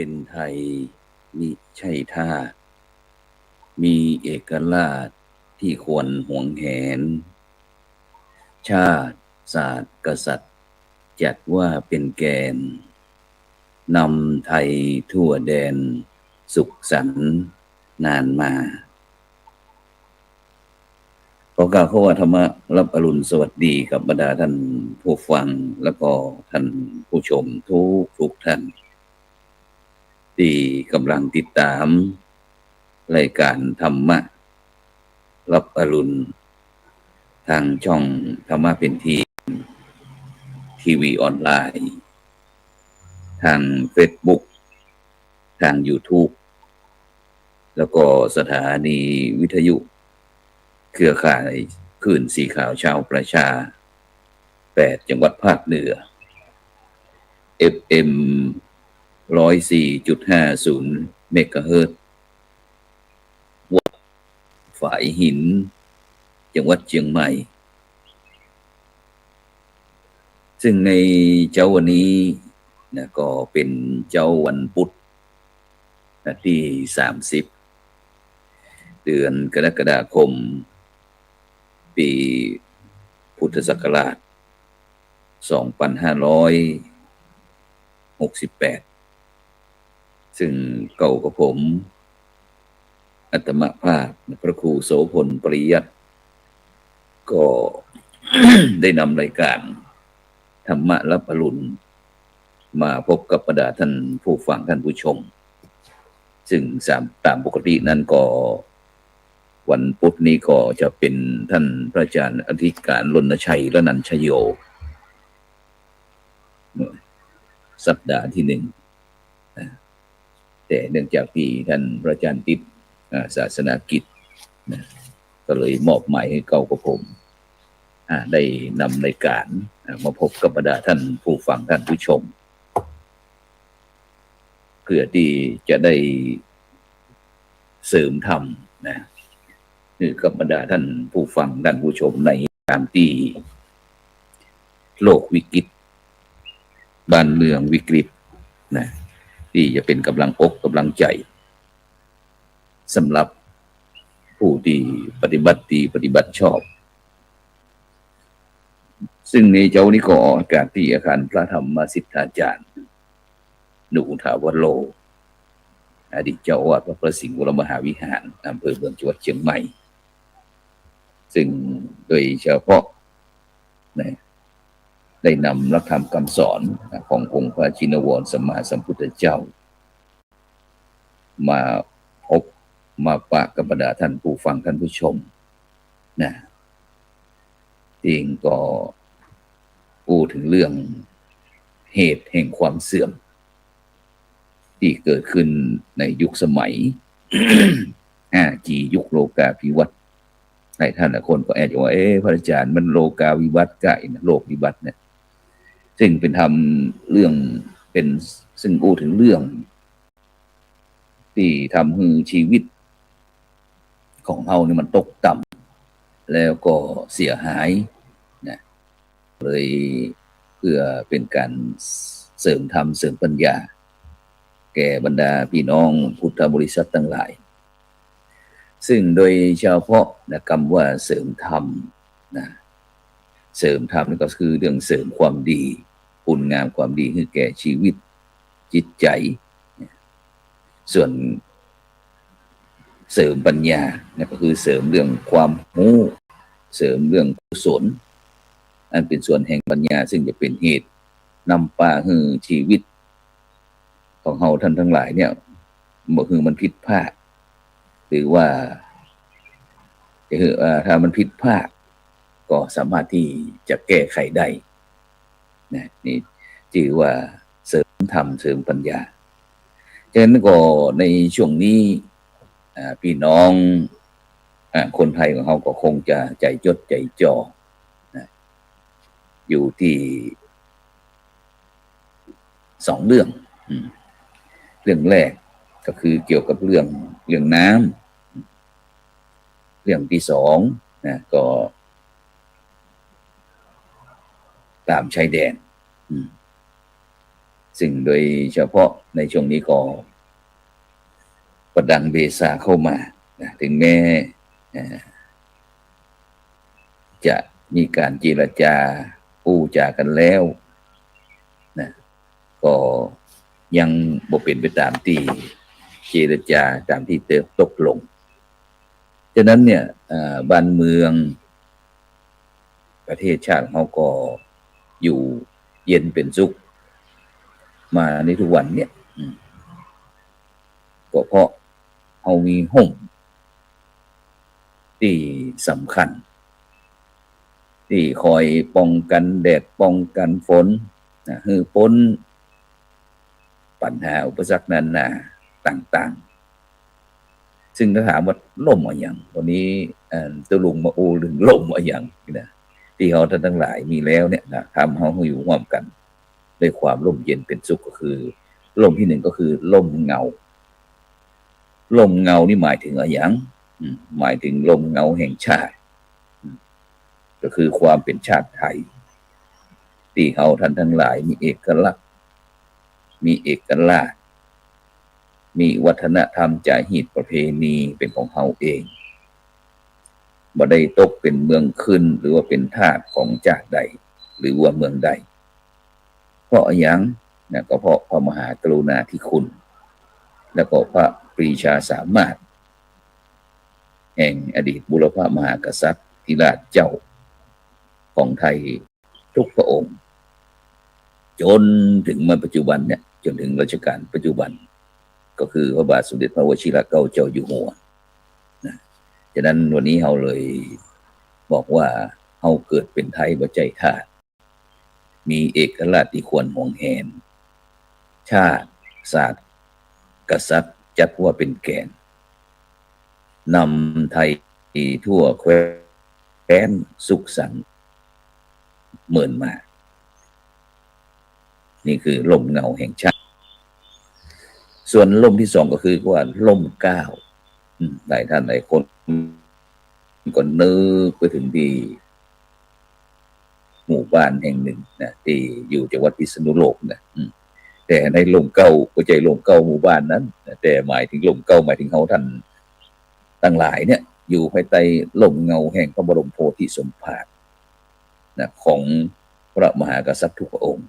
เป็นไทยมิใช่ทาสมีเอกราชที่ควรหวงแหนชาติศาสตร์กษัตริย์จัดว่าเป็นแกนนำไทยทั่วแดนสุขสันต์นานมาขอกล่าวว่าธรรมะรับอรุณสวัสดีกับบรรดาท่านผู้ฟังแล้วก็ท่านผู้ชมทุกท่านที่กำลังติดตามรายการธรรมะรับอรุณทางช่องธรรมะเป็นทีวีออนไลน์ทาง Facebook ทาง YouTube แล้วก็สถานีวิทยุเครือข่ายคลื่นสีขาวชาวประชา8จังหวัดภาคเหนือ FM 104.50 เมกะเฮิรตซ์วัดฝายหินจังหวัดเชียงใหม่ซึ่งในเจ้าวันนี้นะก็เป็นเจ้าวันพุธที่30เดือนกรกฎาคมปีพุทธศักราช2568ซึ่งเก่ากับผมอัตมภาพพระครูโสพลปริยัติก็ ได้นำรายการธรรมะรับอรุณมาพบกับบรรดาท่านผู้ฟังท่านผู้ชมซึ่งตามปกตินั้นก็วันพุธนี้ก็จะเป็นท่านพระอาจารย์อธิการรณชัยระนันชโยสัปดาห์ที่1แต่เนื่องจากที่ท่านพระอาจารย์ติดศาสนากิจก็เลยมอบหมายให้เก่ากับผมได้นำรายการมาพบกับบรรดาท่านผู้ฟังท่านผู้ชมเพื่อที่จะได้เสริมธรรมคือกับบรรดาท่านผู้ฟังท่านผู้ชมในตามที่โลกวิกฤตบ้านเมืองวิกฤตที่จะเป็นกำลังอกกำลังใจสำหรับผู้ที่ปฏิบัติดีปฏิบัติชอบซึ่งในเจ้านี้ก็ออกอากาศที่อาคารพระธรรมสิทธาจารย์หนูถาวรโลอดีตเจ้าอาวาสวัดพระสิงห์วรมหาวิหารอำเภอเมืองจังหวัดเชียงใหม่ซึ่งโดยเฉพาะได้นำหลักธรรมคำสอนขององค์พระชินวรสัมมาสัมพุทธเจ้ามาพบมาปะกับบรรดาท่านผู้ฟังท่านผู้ชมจริงก็พูดถึงเรื่องเหตุแห่งความเสื่อมที่เกิดขึ้นในยุคสมัย 5G ยุคโลกาภิวัตน์หลายท่านหลายคนก็แอบว่าพระอาจารย์มันโลกาวิวัตน์ใกล้โลกวิวัตน์ซึ่งเป็นทำเรื่องเป็นซึ่งพูดถึงเรื่องที่ทำให้ชีวิตของเราเนี่ยมันตกต่ำแล้วก็เสียหายเลยเพื่อเป็นการเสริมธรรมเสริมปัญญาแก่บรรดาพี่น้องพุทธบริษัททั้งหลายซึ่งโดยเฉพาะคำว่าเสริมธรรมเสริมธรรมนี่ก็คือเรื่องเสริมความดีคุณงามความดีให้แก่ชีวิตจิตใจส่วนเสริมปัญญาก็คือเสริมเรื่องความรู้เสริมเรื่องกุศลอันเป็นส่วนแห่งปัญญาซึ่งจะเป็นเหตุนำพาให้ชีวิตของเราท่านทั้งหลายเนี่ยบ่คือมันผิดพลาดหรือว่าถ้ามันผิดพลาดก็สามารถที่จะแก้ไขได้นี่ชื่อว่าเสริมธรรมเสริมปัญญาฉะนั้นก็ในช่วงนี้พี่น้องคนไทยของเราก็คงจะใจจดใจจ่ออยู่ที่2เรื่องแรกก็คือเกี่ยวกับเรื่องน้ำเรื่องที่2ก็ตามชายแดน ซึ่งโดยเฉพาะในช่วงนี้ก็ประดังเบสาเข้ามาถึงแม้จะมีการเจรจาพูดจากันแล้วนะก็ยังบ่เป็นไปตามที่เจรจาตามที่ตกลงฉะนั้นเนี่ยบ้านเมืองประเทศชาติเขาก็อยู่เย็นเป็นสุขมาในทุกวันเนี่ยก็เพราะเขามีห่มที่สำคัญที่คอยป้องกันแดดป้องกันฝนให้พ้นปัญหาอุปสรรคนานาต่างๆซึ่งถ้าถามว่าล่มอะไรอย่างวันนี้ตัวลุงมาอูหรือล่มอะไรอย่างนะที่เขาท่านทั้งหลายมีแล้วเนี่ยนะทำเขาอยู่ร่วมกันด้วยความร่มเย็นเป็นสุขก็คือร่มที่หนึ่งก็คือร่มเงาร่มเงานี่หมายถึงอะไรอย่างหมายถึงร่มเงาแห่งชาติก็คือความเป็นชาติไทยที่เขาท่านทั้งหลายมีเอกลักษณ์มีเอกลักษณ์มีวัฒนธรรมจารีตประเพณีเป็นของเขาเองบ่ได้ตกเป็นเมืองขึ้นหรือว่าเป็นทาสของชาติใดหรือว่าเมืองใดเพราะอย่างนะก็เพราะพระมหากรุณาธิคุณแล้วก็พระปรีชาสามารถแห่งอดีตบุรพมหากษัตริย์ธิราชเจ้าของไทยทุกพระองค์จนถึงมาปัจจุบันเนี่ยจนถึงรัชกาลปัจจุบันก็คือพระบาทสมเด็จพระวชิรเกล้าเจ้าอยู่หัวนะฉะนั้นวันนี้เราเลยบอกว่าเราเกิดเป็นไทยบ่ใจทาสมีเอกลักษณ์ที่ควรห่วงแหนชาติศาสตร์กษัตริย์จัดว่าเป็นแกนนำไทยทั่วแคว้นสุขสันต์เหมือนมานี่คือลมเงาแห่งชาติส่วนลมที่สองก็คือว่าลมเกล้าหลายท่านหลายคนก็นึกไปถึงที่หมู่บ้านแห่งหนึ่งนะที่อยู่จังหวัดพิษณุโลกนะแต่ในลมเก้าก็ใจลมเก้าหมู่บ้านนั้นแต่หมายถึงลมเก้าหมายถึงเขาท่านตั้งหลายเนี่ยอยู่ภายใต้ลมเงาแห่งพระบรมโพธิสมภารนะของพระมหากษัตริย์ทุกพระองค์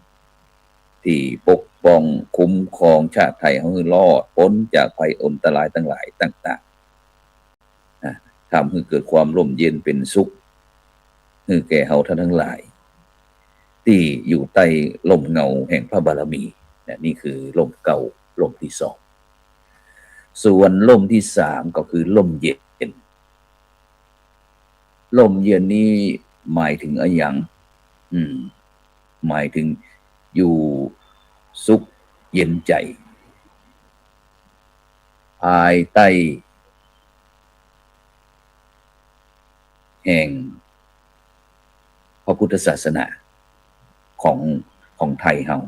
ที่ปกป้องคุ้มครองชาติไทยให้รอดพ้นจากภัยอันตรายทั้งหลายต่างๆนะทำให้เกิดความร่มเย็นเป็นสุขให้แก่เฮาท่านทั้งหลายที่อยู่ใต้ลมเงาแห่งพระบารมีนี่คือลมเก่าลมที่สองส่วนลมที่สามก็คือลมเย็นลมเย็นนี้หมายถึงอะไรอย่างหมายถึงอยู่สุขเย็นใจภายใต้แห่งพระพุทธศาสนาของไทยเฮา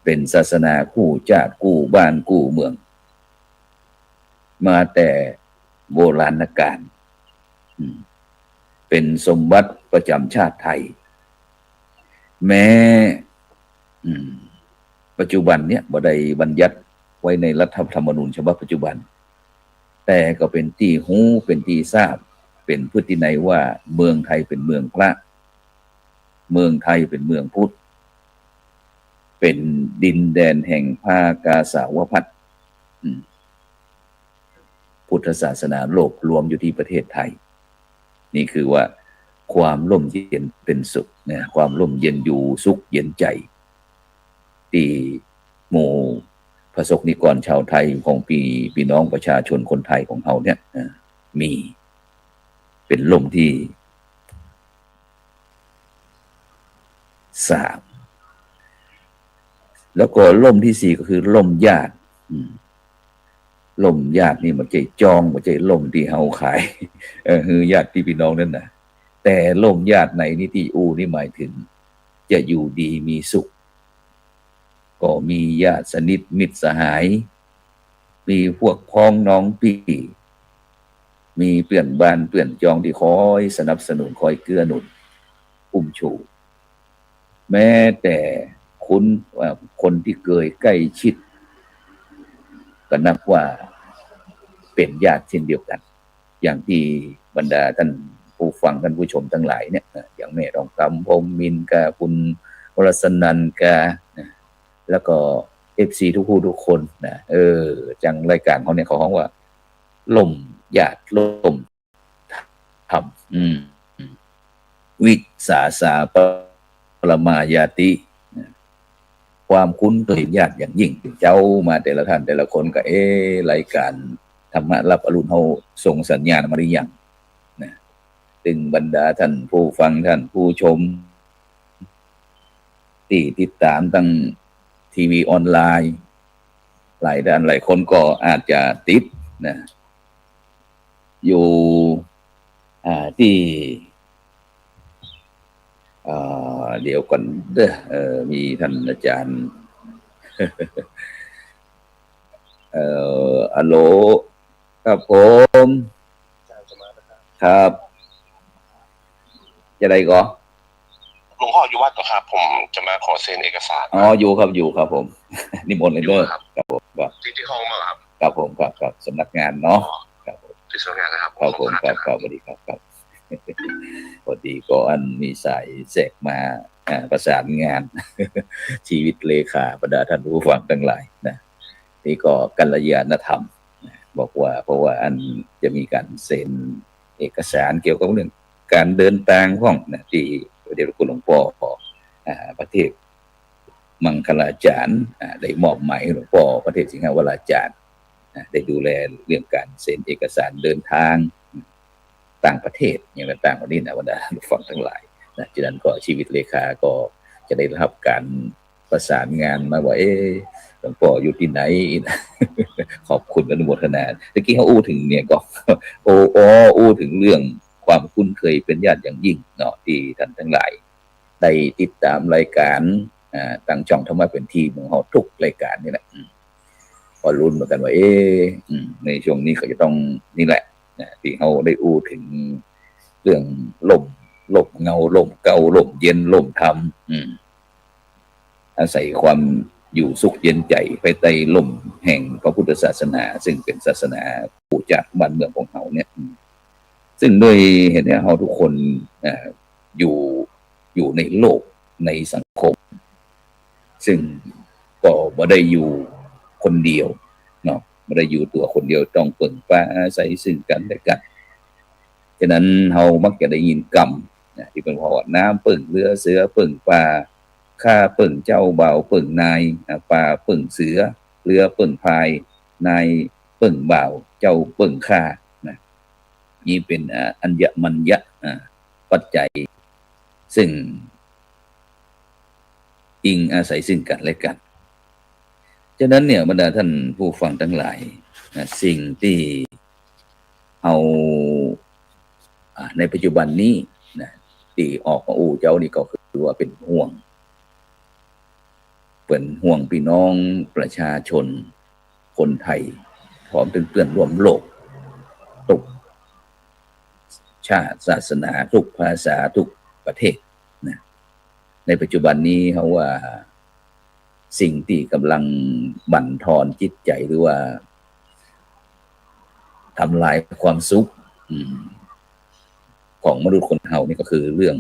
เป็นศาสนาคู่ชาติคู่บ้านคู่เมืองมาแต่โบราณกาลเป็นสมบัติประจำชาติไทยแม้ปัจจุบันเนี่ยบ่ได้บัญญัติไว้ในรัฐธรรมนูญฉบับปัจจุบันแต่ก็เป็นที่ฮู้เป็นที่ทราบเป็นพฤตินัยว่าเมืองไทยเป็นเมืองพระเมืองไทยเป็นเมืองพุทธเป็นดินแดนแห่งภากาสาวพัสต์พุทธศาสนาโลกรวมอยู่ที่ประเทศไทยนี่คือว่าความร่มเย็นเป็นสุขนะความร่มเย็นอยู่สุขเย็นใจที่หมู่ประสบนิกรชาวไทยของพี่น้องประชาชนคนไทยของเราเนี่ยมีเป็นลมที่สามแล้วก็ลมที่สี่ก็คือลมญาติลมญาตินี่มันใจจองมันใจลมที่เฮาขายคือญาติพี่น้องนั่นนะแต่ลมญาติในนิติอูนี่หมายถึงจะอยู่ดีมีสุขก็มีญาติสนิทมิตรสหายมีพวกพ้องน้องพี่มีเพื่อนบ้านเพื่อนจองที่คอยสนับสนุนคอยเกื้อหนุนอุ้มชูแม้แต่ค คุ้นว่าคนที่เคยใกล้ชิดก็นับว่าเป็นญาติเช่นเดียวกันอย่างที่บรรดาท่านผู้ฟังท่านผู้ชมทั้งหลายเนี่ยอย่างแม่รองคำพรหมมินทร์กับคุณวรสนันท์กับแล้วก็FC ทุกผู้ทุกคนนะจังรายการเขาเนี่ยเขาฮ้องว่าล่มญาติล่มธรรมวิสาสาปรมายาติความคุ้นเคยญาติอย่างยิ่งเจ้ามาแต่ละท่านแต่ละคนก็รายการธรรมะรับอรุณเฮาส่งสัญญาณมาหรือยังนะถึงบรรดาท่านผู้ฟังท่านผู้ชมที่ติดตามตั้งทีวีออนไลน์หลายด้านหลายคนก็อาจจะติดนะอยู่ที่เดี๋ยวก่อนเด้อมีท่านอาจารย์ฮัลโหลครับผมครับจะได้ก็หลวงพ่ออยู่วัดก็ครับผมจะมาขอเซ็นเอกสารอยู่ครับผมนิมนต์เลยเด้อครับผมที่ห้องมาครับครับผมครับสำนักงานเนาะครับผมที่สำนักงานนะครับครับผมครับสวัสดีครับพอดีก็มีสายแทรกมาประสานงานชีวิตเลขาบรรดาท่านผู้ฟังทั้งหลายนะนี่ก็กัลยาณธรรมบอกว่าเพราะว่าจะมีการเซ็นเอกสารเกี่ยวกับเรื่องการเดินทางห้องนะที่เดี๋ยวคุณหลวงพ่อประเทศมังคลาจารย์ได้มอบหมายหลวงพ่อประเทศสิงหวราจารย์ได้ดูแลเรื่องการเซ็นเอกสารเดินทางต่างประเทศอย่างต่างๆวันนี้นะบรรดาผู้ฟังทั้งหลายนะฉะนั้นก็ชีวิตเลขาก็จะได้รับการประสานงานมาว่าหลวงพ่ออยู่ที่ไหนขอบคุณอนุโมทนาตะกี้เขาอู้ถึงเนี่ยก็อู้ถึงเรื่องความคุ้นเคยเป็นญาติอย่างยิ่งเนาะที่ท่านทั้งหลายได้ติดตามรายการตั้งช่องธรรมะเป็นทีของเขาทุกรายการนี่แหละพอลุ้นเหมือนกันว่าในช่วงนี้เขาจะต้องนี่แหละที่เขาได้อู้ถึงเรื่องลมเงาลมเก่าลมเย็นลมธรรมอาศัยความอยู่สุขเย็นใจภายใต้ลมแห่งพระพุทธศาสนาซึ่งเป็นศาสนาผู้จากบ้านเมืองของเขาเนี่ยซึ่งโดยเห็นเนี่ยเราทุกคนอยู่ในโลกในสังคมซึ่งก็ไม่ได้อยู่คนเดียวเนาะไม่ได้อยู่ตัวคนเดียวต้องเปิ่งป้าอาศัยซึ่งกันและกันฉะนั้นเรามักจะได้ยินกรรมที่เป็นว่าน้ำเปิ่งเรือเสือเปิ่งปลาข้าเปิ่งเจ้าเบาเปิ่งนายปลาเปิ่งเสือเรือเปิ่งพายนายเปิ่งเบาเจ้าเปิ่งข้านะนี่เป็นอัญญมัญญะปัจจัยซึ่งอิงอาศัยซึ่งกันและกันฉะนั้นเนี่ยบรรดาท่านผู้ฟังทั้งหลายสิ่งที่เอาในปัจจุบันนี้นะที่ออกมาเจ้านี่ก็คือว่าเป็นห่วงพี่น้องประชาชนคนไทยพร้อมเพื่อนร่วมโลกทุกชาติศาสนาทุกภาษาทุกประเทศนะในปัจจุบันนี้เขาว่าสิ่งที่กำลังบั่นทอนจิตใจหรือว่าทำลายความสุขของมนุษย์คนเฮานี่ก็คือเรื่อง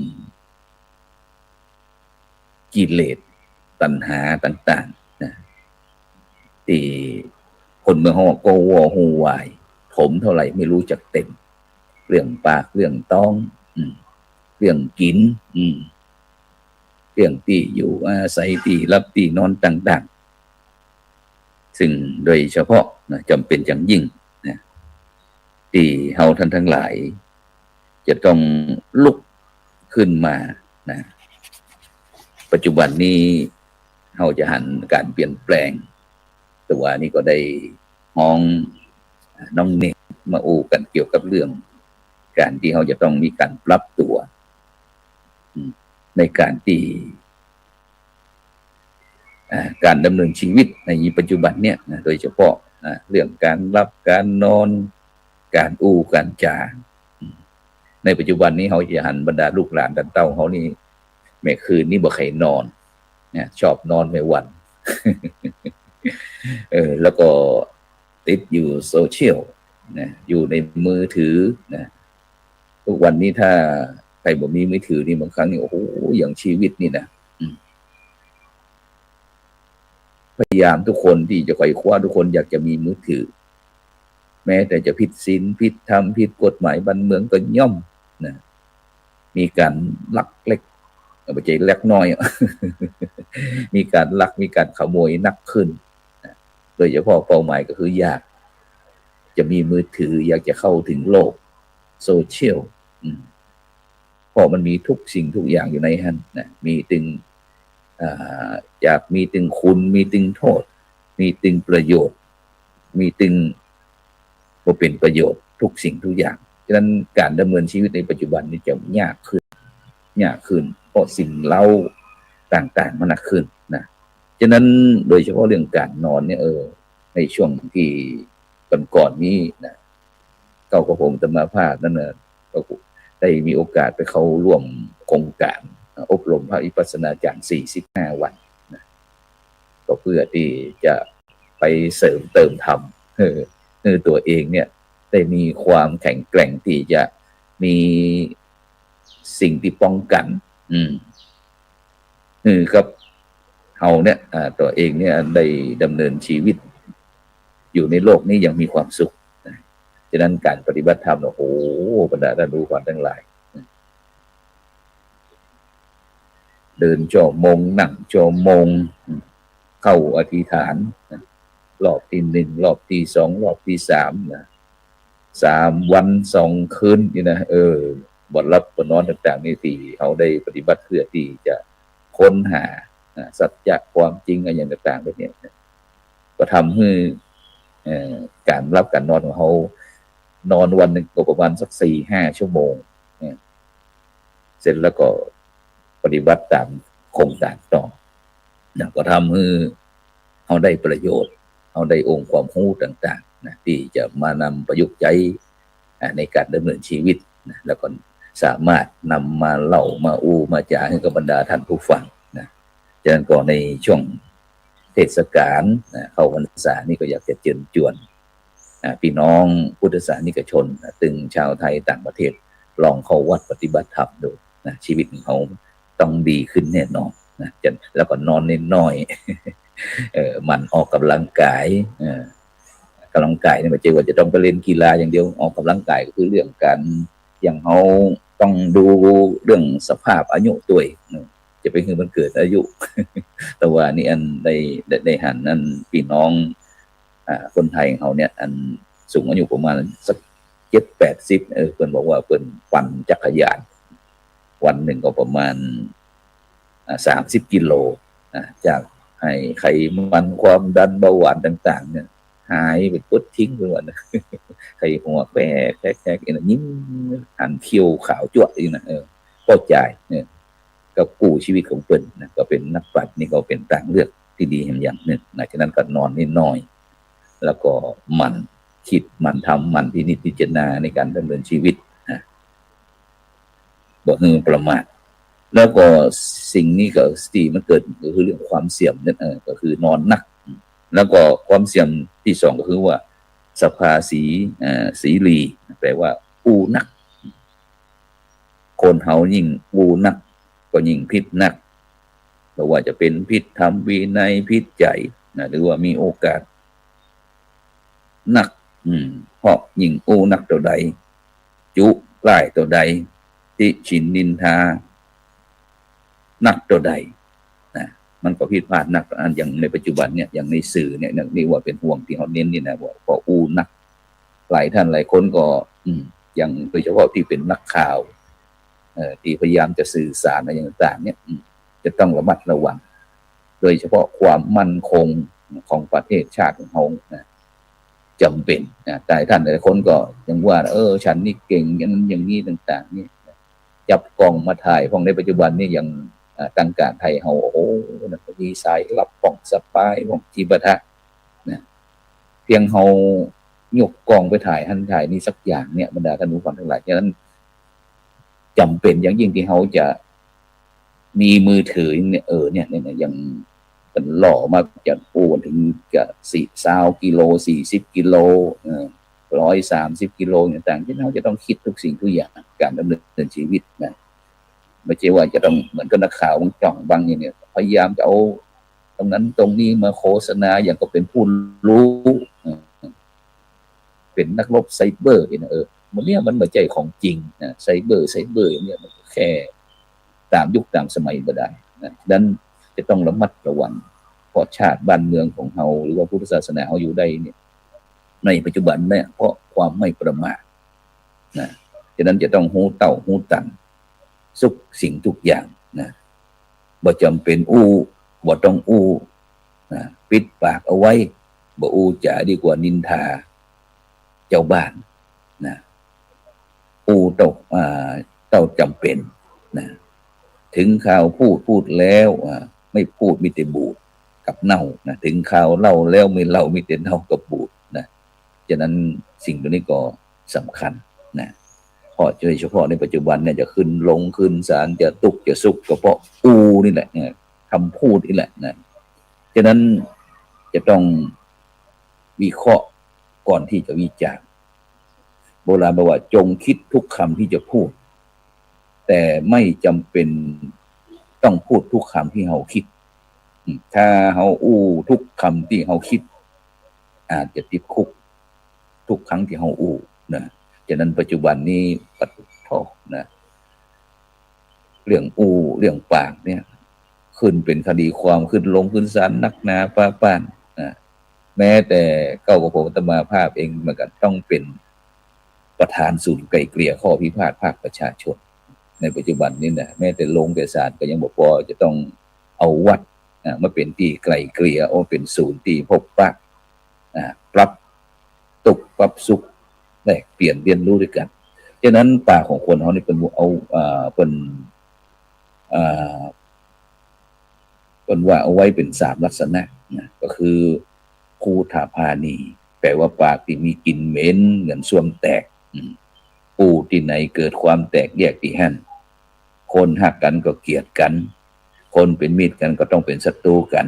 กิเลสตัณหาต่างๆนะที่คนเมืองเขาก็วอหูวายถมเท่าไหร่ไม่รู้จักเต็มเรื่องปากเรื่องต้องเรื่องกินเรื่องที่อยู่อาศัยที่รับที่นอนต่างๆซึ่งโดยเฉพาะนะจำเป็นอย่างยิ่งนะที่เฮาท่านทั้งหลายจะต้องลุกขึ้นมานะปัจจุบันนี้เฮาจะหันการเปลี่ยนแปลงตัวนี้ก็ได้ห้องน้องเนกมาอู้กันเกี่ยวกับเรื่องการที่เฮาจะต้องมีการปรับตัวในการที่การดำเนินชีวิตในปัจจุบันเนี่ยโดยเฉพาะเรื่องการรับการนอนการอู้การจาในปัจจุบันนี้เขาจะหันบรรดาลูกหลานกันเต้าเขานี่แม่คืนนี่บ่ใครนอน เนี่ยชอบนอนไม่หวัน แล้วก็ติดอยู่โซเชียลนะอยู่ในมือถือนะทุกวันนี้ถ้าใครบอกมีมือถือนี่บางครั้งนี่โอ้โหอย่างชีวิตนี่นะพยายามทุกคนที่จะไขว่คว้าทุกคนอยากจะมีมือถือแม้แต่จะผิดศีลผิดธรรมผิดกฎหมายบ้านเมืองก็ย่อมนะมีการลักเล็กไม่ใช่เล็กน้อย มีการลักมีการขโมยนักขึ้นโดยเฉพาะเป้าหมายก็คืออยากจะมีมือถืออยากจะเข้าถึงโลกโซเชียลเพราะมันมีทุกสิ่งทุกอย่างอยู่ในนั้นนะมีตึงอยากมีตึงคุณมีตึงโทษมีตึงประโยชน์มีตึงบ่เป็นประโยชน์ทุกสิ่งทุกอย่างฉะนั้นการดำเนินชีวิตในปัจจุบันนี้จะยากขึ้นเพราะสิ่งเล่าต่างๆมันหนักขึ้นนะฉะนั้นโดยเฉพาะเรื่องการนอนเนี่ยในช่วงที่ก่อนนี้นะเก้ากับผมธรรมภาพนั่นนะก็ได้มีโอกาสไปเข้าร่วมโครงการอบรมพระวิปัสสนาจารย์45 วันนะก็เพื่อที่จะไปเสริมเติมธรรมตัวเองเนี่ยได้มีความแข็งแกร่งที่จะมีสิ่งที่ป้องกันครับเฮาเนี่ยตัวเองเนี่ยได้ดำเนินชีวิตอยู่ในโลกนี้ยังมีความสุขฉะนั้นการปฏิบัติธรรมโอ้โหบรรดาท่านรู้ความทั้งหลายเดินชั่วโมงนั่งชั่วโมงเข้าอธิษฐานรอบที่1รอบที่2รอบที่3นะ3 วัน 2 คืนนี่นะบ่หลับบ่นอนต่างๆนี่ที่เขาได้ปฏิบัติเพื่อที่จะค้นหาสัจจะความจริงอะไรอย่างต่างๆแบบนี้ก็ทำให้การรับการนอนของเขานอนวันหนึ่งก็ประมาณสัก4-5 ชั่วโมงเสร็จแล้วก็ปฏิบัติตามโครงการต่อก็ทำให้เขาได้ประโยชน์เขาได้องค์ความรู้ต่างๆนะที่จะมานำประยุกต์ใช้ในการดำเนินชีวิตนะแล้วก็สามารถนำมาเล่ามามาจาให้กับบรรดาท่านผู้ฟังนะฉะนั้นก็ในช่วงเทศกาลเข้าพรรษานี่ก็อยากจะเชิญชวนพี่น้องพุทธศาสนิกชนตึงชาวไทยต่างประเทศลองเข้าวัดปฏิบัติธรรมดูนะชีวิตของเขาต้องดีขึ้นแน่นอนนะแล้วก็นอนน้อยมันออกกำลังกายกำลังกายเนี่ยไม่ใช่ว่าจะต้องไปเล่นกีฬาอย่างเดียวออกกำลังกายก็คือเรื่องการอย่างเขาต้องดูเรื่องสภาพอายุตัวจะเป็นคือมันเกิดอายุ แต่ว่านี่อันได้หันนั่นพี่น้องคนไทยเขาเนี่ยอันสูงอายุประมาณสัก70-80เพิ่นบอกว่าเพิ่นปั่นจักรยานวันหนึ่งก็ประมาณ30 กิโลจากให้ไขมันความดันเบาหวานต่างๆเนี่ยหายไปปุ๊บทิ้งไปหมดนะไขหัวแฝกยิ้มหันเขี้ยวขาวจั่วอีกนะพอใจเนี่ยก็กู้ชีวิตของเปิ้นนะก็เป็นนักปราชญ์นี่ก็เป็นทางเลือกที่ดีอย่างหนึ่งนะฉะนั้นก็นอนนิดหน่อยแล้วก็มันคิดมันทำมันพินิจพิจารณาในการดำเนินชีวิตนะบ่ให้ประมาทแล้วก็สิ่งนี้ก็ที่มันเกิดก็คือเรื่องความเสี่ยงนั่นก็คือนอนนักแล้วก็ความเสี่ยงที่2ก็คือว่าสภาสีลีแปลว่าอูนักคนเฮายิ่งอูนักก็ยิ่งพิษนักเพราะว่าจะเป็นพิษธรรมวินัยพิษใจนะหรือว่ามีโอกาสนักเพราะยิ่งอูนักตัวใดจุไล่ตัวใดติฉินนินทานักตัวใดนะมันก็ผิดพลาดนักอย่างในปัจจุบันเนี่ยอย่างในสื่อเนี่ยนี่ว่าเป็นห่วงที่เขาเน้นนี่นะว่าพออูนักหลายท่านหลายคนก็อย่างโดยเฉพาะที่เป็นนักข่าวที่พยายามจะสื่อสารอะไรต่างๆเนี่ยจะต้องระมัดระวังโดยเฉพาะความมั่นคงของประเทศชาติของเขานะจำเป็นนะแต่ท่านหลายคนก็ยังว่าฉันนี่เก่งอย่างนั้นอย่างนี้ต่างๆนี่จับกล้องมาถ่ายพวกในปัจจุบันนี่ยังต่างการไทยเฮาโอ้โหนักดีไซน์รับป้องสปายป้องจีบทะนะเพียงเฮายกกล้องไปถ่ายหันถ่ายนี่สักอย่างเนี่ยบรรดาท่านผู้ฟังทั้งหลายฉะนั้นจำเป็นอย่างยิ่งที่เฮาจะ มีมือถือเนี่ยเนี่ยยังเป็นหล่อมากจะโอ้ถึงจะ40 กิโล40 กิโล130 กิโลต่างๆที่เราจะต้องคิดทุกสิ่งทุกอย่างการดำเนินชีวิตนะไม่ใช่ว่าจะต้องเหมือนกับนักข่าวบางจ่องบางอย่างเนี่ยพยายามจะเอาตรงนั้นตรงนี้มาโฆษณาอย่างก็เป็นผู้รู้เป็นนักรบไซเบอร์เนี่ยมันเนี่ยมันไม่ใช่ของจริงนะไซเบอร์เนี่ยมันแค่ตามยุคตามสมัยก็ได้นะดังนั้นจะต้องระมัดระวังเพราะชาติบ้านเมืองของเราหรือว่าพุทธศาสนาเราอยู่ได้เนี่ยในปัจจุบันเนี่ยเพราะความไม่ประมาทนะฉะนั้นจะต้องหูเต่าหูตันทุกสิ่งทุกอย่างนะบ่จำเป็นบ่ต้องนะปิดปากเอาไว้บ่จะดีกว่านินทาเจ้าบ้านนะต้องจำเป็นนะถึงข่าวพูดแล้วไม่พูดมีแต่บูดกับเน่านะถึงข่าวเล่าแล้วไม่เล่ามีแต่เน่ากับบูดนะฉะนั้นสิ่งตัวนี้ก็สำคัญนะเพราะโดยเฉพาะในปัจจุบันเนี่ยจะขึ้นลงขึ้นศาลจะตุกจะสุกก็เพราะนี่แหละคำพูดนี่แหละนะฉะนั้นจะต้องวิเคราะห์ก่อนที่จะวิจารณ์โบราณบอกว่าจงคิดทุกคำที่จะพูดแต่ไม่จำเป็นต้องพูดทุกคำที่เราคิดถ้าเราทุกคำที่เราคิดอาจจะติดคุกทุกครั้งที่เรานะฉะนั้นปัจจุบันนี้ปัดทอนะเรื่องเรื่องปากเนี่ยขึ้นเป็นคดีความขึ้นลงขึ้นศาลนักหนาป้านนะแม้แต่เก้ากับผมอาตมาภาพเองมันก็ต้องเป็นประธานศูนย์ไกล่เกลี่ยข้อพิพาทภาคประชาชนในปัจจุบันนี้นะแม้แต่ลงแต่ศาลก็ยังบอกพอจะต้องเอาวัดมาเป็นที่ไกล่เกลี่ยเป็นศูนย์ที่พบปะปรับตุกปรับสุขแลกเปลี่ยนเรียนรู้ด้วยกันฉะนั้นปากของคนเขานี่เป็นเป็นว่าเอาไว้เป็น3 ลักษณะนะก็คือคูถาพานีแปลว่าปากที่มีกลิ่นเหม็นเหมือนส้วมแตกปูที่ไหนเกิดความแตกแยกที่หั่นคนหักกันก็เกลียดกันคนเป็นมิตรกันก็ต้องเป็นศัตรูกัน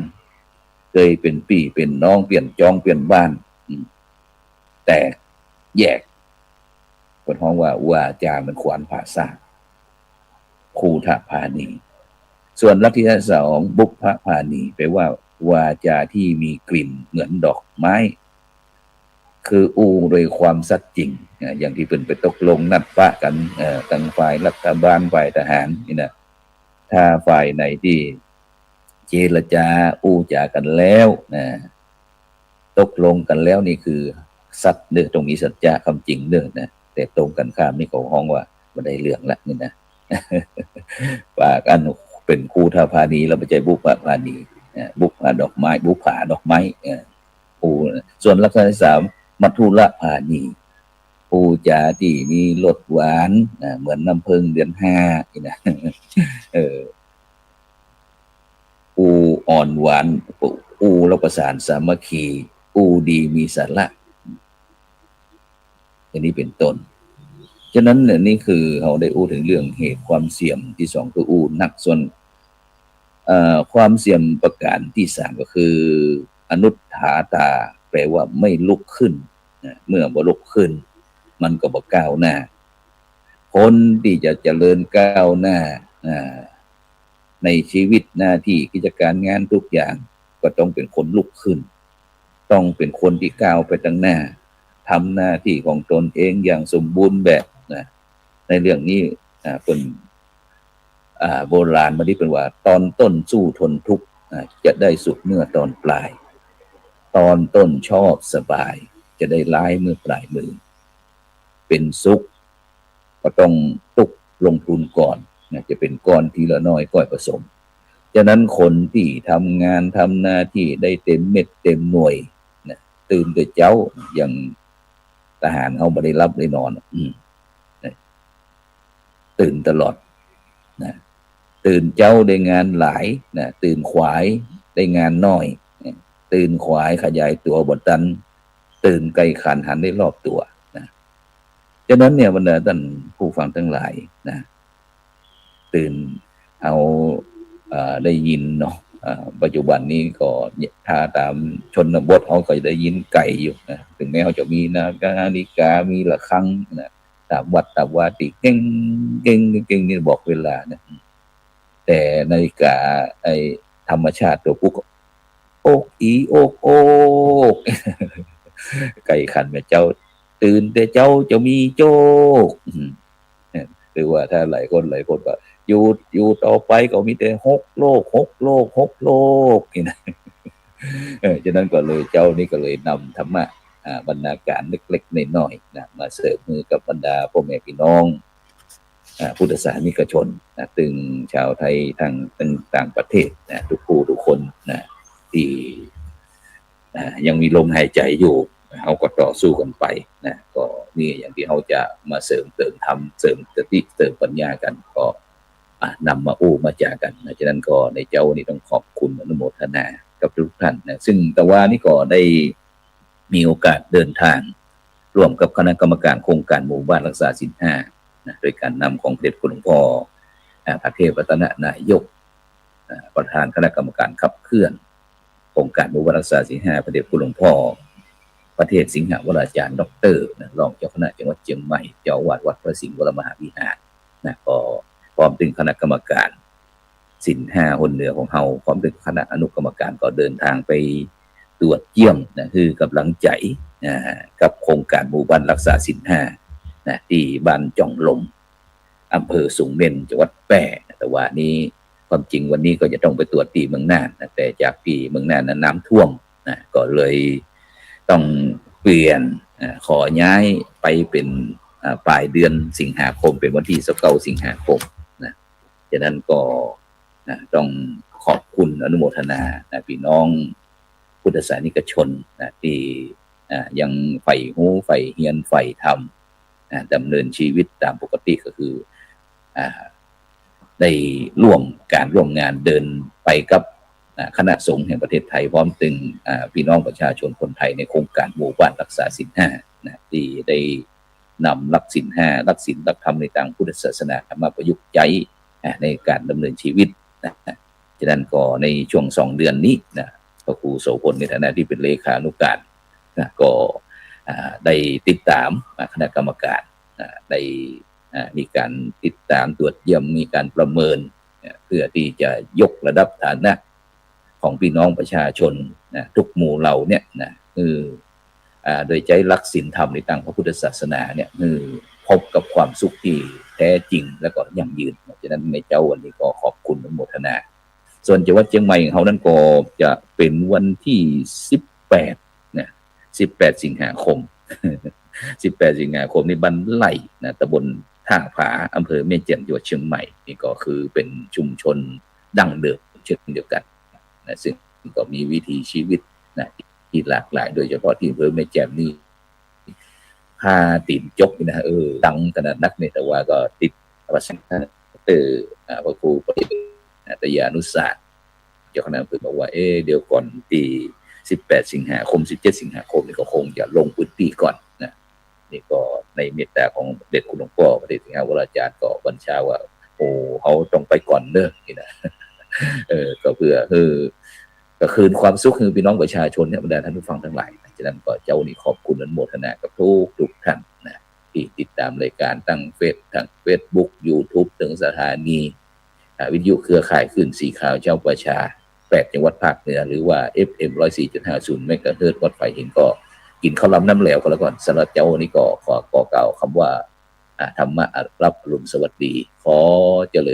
เคยเป็นพี่เป็นน้องเปลี่ยนจองเปลี่ยนบ้านแต่แยกคนฮ้องว่าจามันขวานผ่าซากคูถาพานีส่วนลัทธิที่2บุพพานีแปลว่าวาจาที่มีกลิ่นเหมือนดอกไม้คือโดยความสัตย์จริงอย่างที่เป็นไปตกลงนัดปะกันตั้งฝ่ายรัฐบาลฝ่ายทหารนี่นะถ้าฝ่ายไหนที่เจรจาจากันแล้วตกลงกันแล้วนี่คือสัตย์เด้อตรงนี้สัจจะคำจริงเด้อนะแต่ตรงกันข้ามนี่เขาฮ้องว่าบ่ได้เรื่องละนี่นะปากอันเป็นคูถาพานีเราไม่ใช่บุพพานีบุพผาดอกไม้บุพผาดอกไม้ส่วนลักษณะที่3มัทุลพานีจาที่มีรสหวานเหมือนน้ำผึ้งเดือน5นี่นะอ่อนหวานแล้วประสานสามัคคีดีมีสาระอันนี้เป็นต้นฉะนั้นเนี่ยนี่คือเราได้ถึงเรื่องเหตุความเสี่ยมที่2คือนักส่วนความเสี่ยมประการที่3ก็คืออนุทธาตาแปลว่าไม่ลุกขึ้นเมื่อบ่ลุกขึ้นมันก็บ่ก้าวหน้าคนที่จะเจริญก้าวหน้าในชีวิตหน้าที่กิจการงานทุกอย่างก็ต้องเป็นคนลุกขึ้นต้องเป็นคนที่ก้าวไปข้างหน้าทำหน้าที่ของตนเองอย่างสมบูรณ์แบบในเรื่องนี้เป็นโบราณมาที่เป็นว่าตอนต้นสู้ทนทุกข์จะได้สุขเมื่อตอนปลายตอนต้นชอบสบายจะได้ร้ายเมื่อปลายมือเป็นสุขก็ต้องตุกลงทุนก่อนจะเป็นก้อนทีละน้อยก้อยผสมฉะนั้นคนที่ทำงานทำหน้าที่ได้เต็มเม็ดเต็มหน่วยตื่นแต่เช้าอย่างทหารเขาไม่ได้รับได้นอนตื่นตลอดตื่นเจ้าได้งานหลายตื่นขวายได้งานน้อยตื่นขวายขยายตัวบทตันตื่นไกลขันหันได้รอบตัวฉะนั้นเนี่ยบรรดาท่านผู้ฟังทั้งหลายตื่นเอา ได้ยินเนาะปัจจุบันนี้ก็ถ้าตามชนบทเขาก็ได้ยินไก่อยู่นะถึงแม้เขาจะมีนาฬิกามีระฆังนะตามวัดตามวาติเก่งเก่งเก่งนี่บอกเวลานะแต่นาฬิกาไอธรรมชาติตัวปุ๊กโอกอีโอกโอกไก่ขันแม่เจ้าตื่นแต่เจ้าจะมีโจกหรือว่าถ้าหลายคนก็อยู่ต่อไปก็มีแต่6 โลกนี่นะฉะนั้นก็เลยเจ้านี่ก็เลยนำธรรมะบรรณาการเล็กๆน้อยๆนะมาเสริมมือกับบรรดาพ่อแม่พี่น้องพุทธศาสนิกชนนะตึงชาวไทยทั้งต่างประเทศนะทุกผู้ทุกคนนะที่ยังมีลมหายใจอยู่เขาก็ต่อสู้กันไปนะก็นี่อย่างที่เขาจะมาเสริมเติมธรรมเสริมสติเสริมปัญญากันก็นำมามาจากันนะฉะนั้นก็ในเจ้านี่ต้องขอบคุณอนุโมทนากับทุกท่านนะซึ่งแต่ว่านี่ก็ได้มีโอกาสเดินทางร่วมกับคณะกรรมการโครงการหมู่บ้านรักษาศีล5นะโดยการนำของพระเดชคุณหลวงพ่อพระเทพรัตนนายกประธานคณะกรรมการขับเคลื่อนโครงการหมู่บ้านรักษาศีล5พระเดชคุณหลวงพ่อประเทศสิงหวราจารย์ดร.รองเจ้าคณะจังหวัดเชียงใหม่เจ้าอาวาสวัดพระสิงห์วรมหาวิหารนะก็พร้อมถึงคณะกรรมการศีล5คนเหนือของเฮาพร้อมถึงคณะอนุกรรมการก็เดินทางไปตรวจเยี่ยมนะคือกำลังใจกับโครงการหมู่บ้านรักษาศีล5นะที่บ้านจ่องลมอำเภอสูงเม่นจังหวัดแพร่แต่ว่านี้ความจริงวันนี้ก็จะต้องไปตรวจที่เมืองน่านนะแต่จากที่เมืองน่านนั้นน้ำท่วมนะก็เลยต้องเปลี่ยนขอย้ายไปเป็นปลายเดือนสิงหาคมเป็นวันที่29 สิงหาคมนะฉะนั้นก็ต้องขอบคุณอนุโมทนาพี่น้องพุทธศาสนิกชนที่ยังใฝ่หูใฝ่เฮียนใฝ่ธรรมดำเนินชีวิตตามปกติก็คือได้ร่วมงานเดินไปกับคณะสงฆ์แห่งประเทศไทยพร้อมถึงพี่น้องประชาชนคนไทยในโครงการหมู่บ้านรักษาศีล5นะที่ได้นำหลักศีล5หลักศีลหลักธรรมในทางพุทธศาสนามาประยุกต์ใช้ในการดำเนินชีวิตฉะนั้นก็ในช่วง2 เดือนนี้นะพระครูโสพลในฐานะที่เป็นเลขานุการก็ได้ติดตามคณะกรรมการได้มีการติดตามตรวจเยี่ยมมีการประเมินเพื่อที่จะยกระดับฐานะของพี่น้องประชาชนทุกหมู่เหล่าเนี่ยนะโดยใช้หลักศีลธรรมในทางพระพุทธศาสนาเนี่ยพบกับความสุขที่แท้จริงและก็ยั่งยืนฉะนั้นในเจ้าวันนี้ก็ขอบคุณอนุโมทนาส่วนจังหวัดเชียงใหม่ของเขานั้นก็จะเป็นวันที่18นะ18 สิงหาคม18 สิงหาคมในบ้านไร่นะตำบลท่าผาอำเภอแม่แจ่มจังหวัดเชียงใหม่นี่ก็คือเป็นชุมชนดั้งเดิมเช่นเดียวกันนะซึ่งก็มีวิถีชีวิตนะที่หลากหลายโดยเฉพาะที่อำเภอแม่แจ่มนี่ผ้าตีนจกนะดังขนาดนักเนี่ยแต่ว่าก็ติดวัฒนธรรมพระครูปฏิบัติตยานุศาสตร์เจ้าคณะอำเภอบอกว่าเดี๋ยวก่อนที่18 สิงหาคม17 สิงหาคมนี่ก็คงจะลงพื้นที่ก่อนนะนี่ก็ในเมตตาของเด็จคุณหลวงพ่อพระเดชสิงหวราจารย์ก็บัญชาว่าเขาต้องไปก่อนเด้อนี่นะก็เพื่อก็คืนความสุขให้พี่น้องประชาชนเนี่ยบรรดาท่านผู้ฟังทั้งหลายฉะนั้นก็เจ้านี่ขอบคุณอนุโมทนากับทุกท่านนะที่ติดตามรายการทั้งเฟซบุ๊ก YouTube ถึงสถานีวิทยุเครือข่ายขึ้นสีขาวเจ้าประชา8 จังหวัดภาคเหนือหรือว่า FM 104.50 เมกะเฮิรตซ์วัดไฟเห็นก็กินข้าวล้ำน้ำเหลวก็แล้วก่อนสำหรับเจ้านี่ก็ขอกล่าวคำว่าธรรมะรับอรุณสวัสดีขอเจริญ